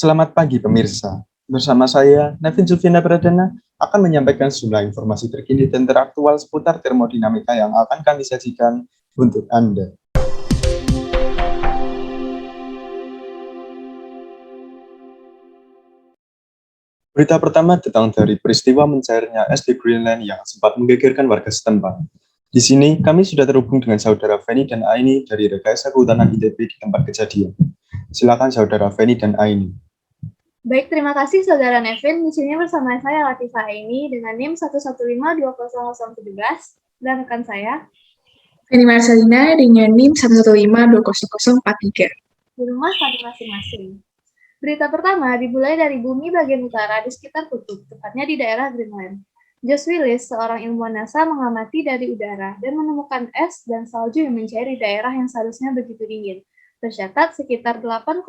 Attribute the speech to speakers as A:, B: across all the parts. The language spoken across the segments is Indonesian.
A: Selamat pagi pemirsa. Bersama saya, Nevin Zulfiana Pradana, akan menyampaikan sejumlah informasi terkini dan teraktual seputar termodinamika yang akan kami sajikan untuk Anda. Berita pertama datang dari peristiwa mencairnya es di Greenland yang sempat menggegerkan warga setempat. Di sini, kami sudah terhubung dengan saudara Feni dan Aini dari Rekayasa Kehutanan ITB di tempat kejadian. Silakan saudara Feni dan Aini.
B: Baik, terima kasih Saudara Nevin. Di sini bersama saya Latifa Aini dengan NIM 115200017 dan rekan saya
C: Feni Marcelina dengan NIM 115200043.
B: Di rumah kami masing-masing. Berita pertama dimulai dari bumi bagian utara di sekitar kutub, tepatnya di daerah Greenland. Josh Willis, seorang ilmuwan NASA, mengamati dari udara dan menemukan es dan salju yang mencair di daerah yang seharusnya begitu dingin. Tercatat sekitar 8,2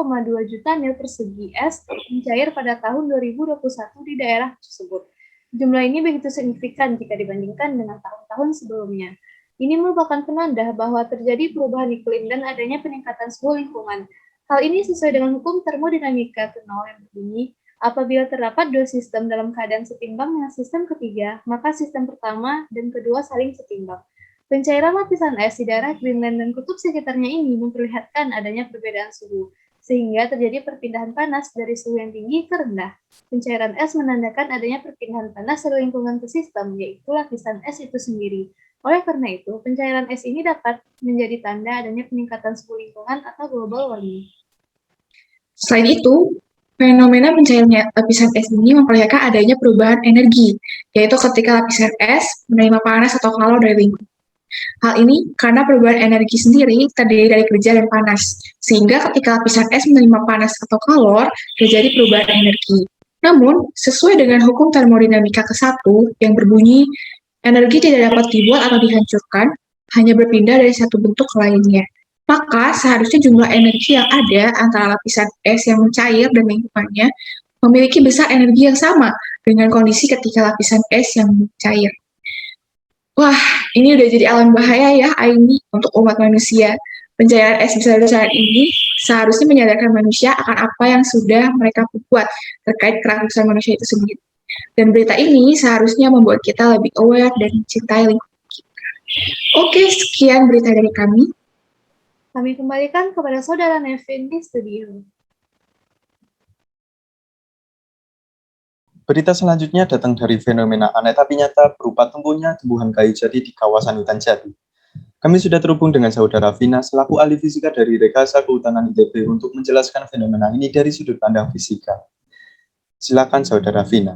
B: juta mil persegi es mencair pada tahun 2021 di daerah tersebut. Jumlah ini begitu signifikan jika dibandingkan dengan tahun-tahun sebelumnya. Ini merupakan penanda bahwa terjadi perubahan iklim dan adanya peningkatan suhu lingkungan. Hal ini sesuai dengan hukum termodinamika ke-0 yang berbunyi, apabila terdapat dua sistem dalam keadaan setimbang dengan sistem ketiga, maka sistem pertama dan kedua saling setimbang. Pencairan lapisan es di daerah Greenland dan kutub sekitarnya ini memperlihatkan adanya perbedaan suhu, sehingga terjadi perpindahan panas dari suhu yang tinggi ke rendah. Pencairan es menandakan adanya perpindahan panas dari lingkungan ke sistem, yaitu lapisan es itu sendiri. Oleh karena itu, pencairan es ini dapat menjadi tanda adanya peningkatan suhu lingkungan atau global warming.
C: Selain itu, fenomena pencairannya lapisan es ini memperlihatkan adanya perubahan energi, yaitu ketika lapisan es menerima panas atau kalor dari lingkungan. Hal ini karena perubahan energi sendiri terdiri dari kerja dan panas, sehingga ketika lapisan es menerima panas atau kalor, terjadi perubahan energi. Namun, sesuai dengan hukum termodinamika ke-1 yang berbunyi, energi tidak dapat dibuat atau dihancurkan, hanya berpindah dari satu bentuk ke lainnya. Maka seharusnya jumlah energi yang ada antara lapisan es yang mencair dan lingkungannya memiliki besar energi yang sama dengan kondisi ketika lapisan es yang mencair. Wah, ini udah jadi alam bahaya ya, Aini, untuk umat manusia. Pencairan es besar-besaran ini seharusnya menyadarkan manusia akan apa yang sudah mereka buat terkait kerangkusan manusia itu sendiri. Dan berita ini seharusnya membuat kita lebih aware dan mencintai lingkungan kita. Oke, sekian berita dari kami.
B: Kami kembalikan kepada Saudara Nevin di studio.
A: Berita selanjutnya datang dari fenomena aneh tapi nyata berupa tumbuhnya tumbuhan kayu jati di kawasan hutan jati. Kami sudah terhubung dengan saudara Vina selaku ahli fisika dari Rekayasa Kehutanan ITB untuk menjelaskan fenomena ini dari sudut pandang fisika. Silakan saudara Vina.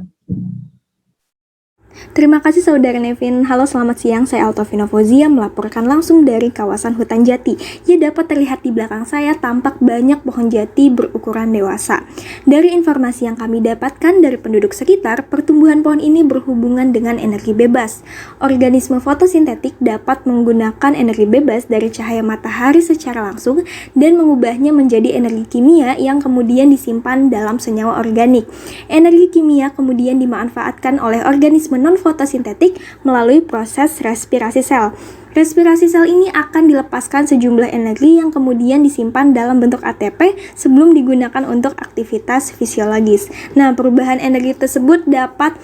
D: Terima kasih Saudara Nevin. Halo, selamat siang. Saya Altavina Fauzia melaporkan langsung dari kawasan hutan jati. Ya, dapat terlihat di belakang saya tampak banyak pohon jati berukuran dewasa. Dari informasi yang kami dapatkan dari penduduk sekitar, pertumbuhan pohon ini berhubungan dengan energi bebas. Organisme fotosintetik dapat menggunakan energi bebas dari cahaya matahari secara langsung dan mengubahnya menjadi energi kimia yang kemudian disimpan dalam senyawa organik. Energi kimia kemudian dimanfaatkan oleh organisme non-fotosintetik melalui proses respirasi sel. Respirasi sel ini akan dilepaskan sejumlah energi yang kemudian disimpan dalam bentuk ATP sebelum digunakan untuk aktivitas fisiologis. Nah, perubahan energi tersebut dapat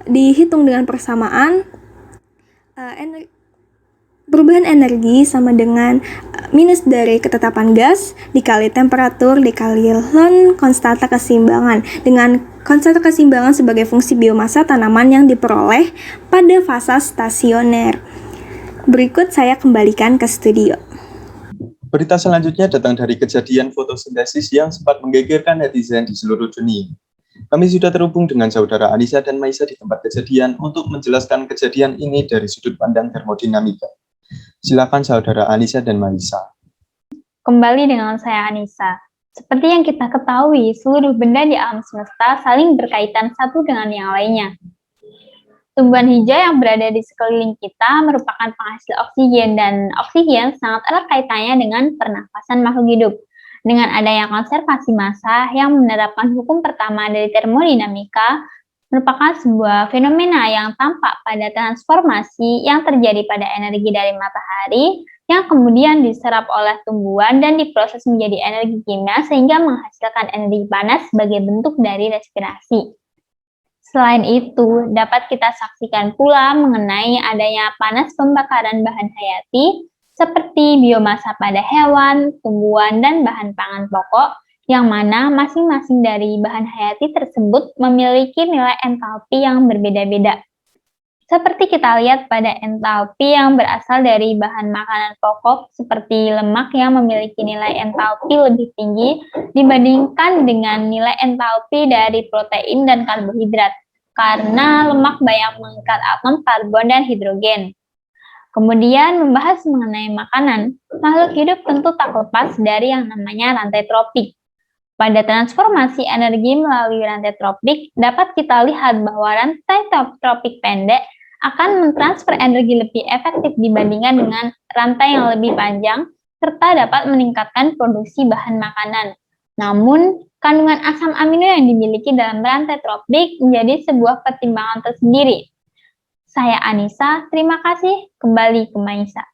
D: dihitung dengan persamaan perubahan energi sama dengan minus dari ketetapan gas dikali temperatur dikali ln konstanta keseimbangan, dengan konstanta keseimbangan sebagai fungsi biomasa tanaman yang diperoleh pada fase stasioner. Berikut saya kembalikan ke studio.
A: Berita selanjutnya datang dari kejadian fotosintesis yang sempat menggegerkan netizen di seluruh dunia. Kami sudah terhubung dengan saudara Anissa dan Maisa di tempat kejadian untuk menjelaskan kejadian ini dari sudut pandang termodinamika. Silakan saudara Anissa dan Maisa.
E: Kembali dengan saya Anissa. Seperti yang kita ketahui, seluruh benda di alam semesta saling berkaitan satu dengan yang lainnya. Tumbuhan hijau yang berada di sekeliling kita merupakan penghasil oksigen, dan oksigen sangat erat kaitannya dengan pernafasan makhluk hidup. Dengan adanya konservasi massa yang menerapkan hukum pertama dari termodinamika, merupakan sebuah fenomena yang tampak pada transformasi yang terjadi pada energi dari matahari yang kemudian diserap oleh tumbuhan dan diproses menjadi energi kimia sehingga menghasilkan energi panas sebagai bentuk dari respirasi. Selain itu, dapat kita saksikan pula mengenai adanya panas pembakaran bahan hayati seperti biomasa pada hewan, tumbuhan, dan bahan pangan pokok, yang mana masing-masing dari bahan hayati tersebut memiliki nilai entalpi yang berbeda-beda. Seperti kita lihat pada entalpi yang berasal dari bahan makanan pokok seperti lemak yang memiliki nilai entalpi lebih tinggi dibandingkan dengan nilai entalpi dari protein dan karbohidrat, karena lemak banyak mengikat atom karbon dan hidrogen. Kemudian membahas mengenai makanan, makhluk hidup tentu tak lepas dari yang namanya rantai tropik. Pada transformasi energi melalui rantai tropik, dapat kita lihat bahwa rantai tropik pendek akan mentransfer energi lebih efektif dibandingkan dengan rantai yang lebih panjang, serta dapat meningkatkan produksi bahan makanan. Namun, kandungan asam amino yang dimiliki dalam rantai tropik menjadi sebuah pertimbangan tersendiri. Saya Anissa, terima kasih. Kembali ke Maisa.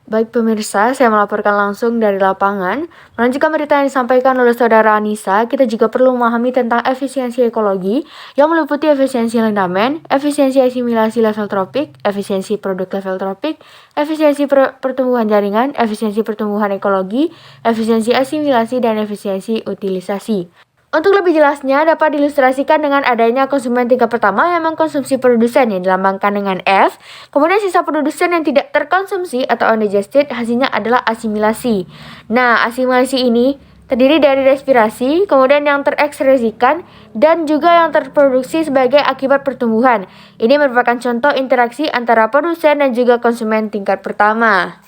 F: Baik pemirsa, saya melaporkan langsung dari lapangan. Melanjutkan berita yang disampaikan oleh saudara Anissa, kita juga perlu memahami tentang efisiensi ekologi yang meliputi efisiensi rendamen, efisiensi asimilasi level tropik, efisiensi produk level tropik, efisiensi pertumbuhan jaringan, efisiensi pertumbuhan ekologi, efisiensi asimilasi, dan efisiensi utilisasi. Untuk lebih jelasnya dapat diilustrasikan dengan adanya konsumen tingkat pertama yang mengkonsumsi produsen yang dilambangkan dengan F, kemudian sisa produsen yang tidak terkonsumsi atau undigested hasilnya adalah asimilasi. Nah, asimilasi ini terdiri dari respirasi, kemudian yang terekspresikan, dan juga yang terproduksi sebagai akibat pertumbuhan. Ini merupakan contoh interaksi antara produsen dan juga konsumen tingkat pertama.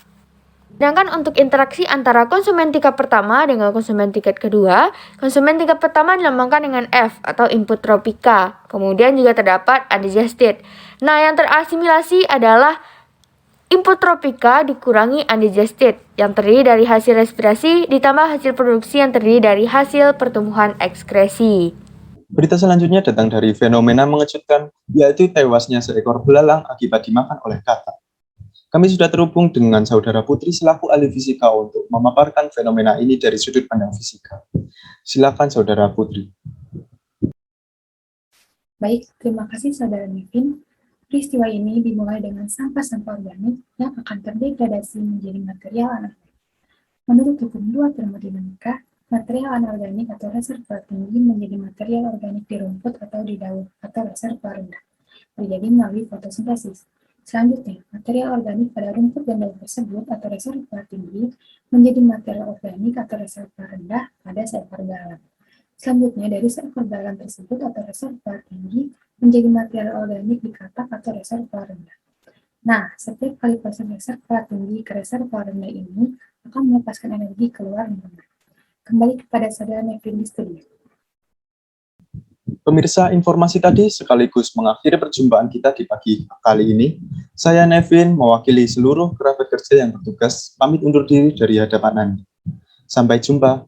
F: Sedangkan untuk interaksi antara konsumen tingkat pertama dengan konsumen tingkat kedua, konsumen tingkat pertama dilambangkan dengan F atau input tropika. Kemudian juga terdapat undigested. Nah, yang terasimilasi adalah input tropika dikurangi undigested, yang terdiri dari hasil respirasi ditambah hasil produksi yang terdiri dari hasil pertumbuhan ekskresi.
A: Berita selanjutnya datang dari fenomena mengejutkan, yaitu tewasnya seekor belalang akibat dimakan oleh katak. Kami sudah terhubung dengan Saudara Putri selaku ahli fisika untuk memaparkan fenomena ini dari sudut pandang fisika. Silakan Saudara Putri.
C: Baik, terima kasih Saudara Nevin. Peristiwa ini dimulai dengan sampah-sampah organik yang akan terdegradasi menjadi material anorganik. Menurut hukum 2 termodinamika, material anorganik atau reservoir tinggi menjadi material organik di rumput atau di daun atau reservoir rendah, terjadi melalui fotosintesis. Selanjutnya, material organik pada rumput dan daun tersebut atau reservoir tinggi menjadi material organik atau reservoir rendah pada seekor belalang. Selanjutnya, dari seekor belalang tersebut atau reservoir tinggi menjadi material organik di katak atau reservoir rendah. Nah, setiap kali proses reservoir tinggi ke reservoir rendah ini akan melepaskan energi keluar lingkungan. Kembali kepada Saudara Nevin di studio.
A: Pemirsa, informasi tadi sekaligus mengakhiri perjumpaan kita di pagi kali ini. Saya Nevin, mewakili seluruh kerabat kerja yang bertugas, pamit undur diri dari hadapan Anda. Sampai jumpa.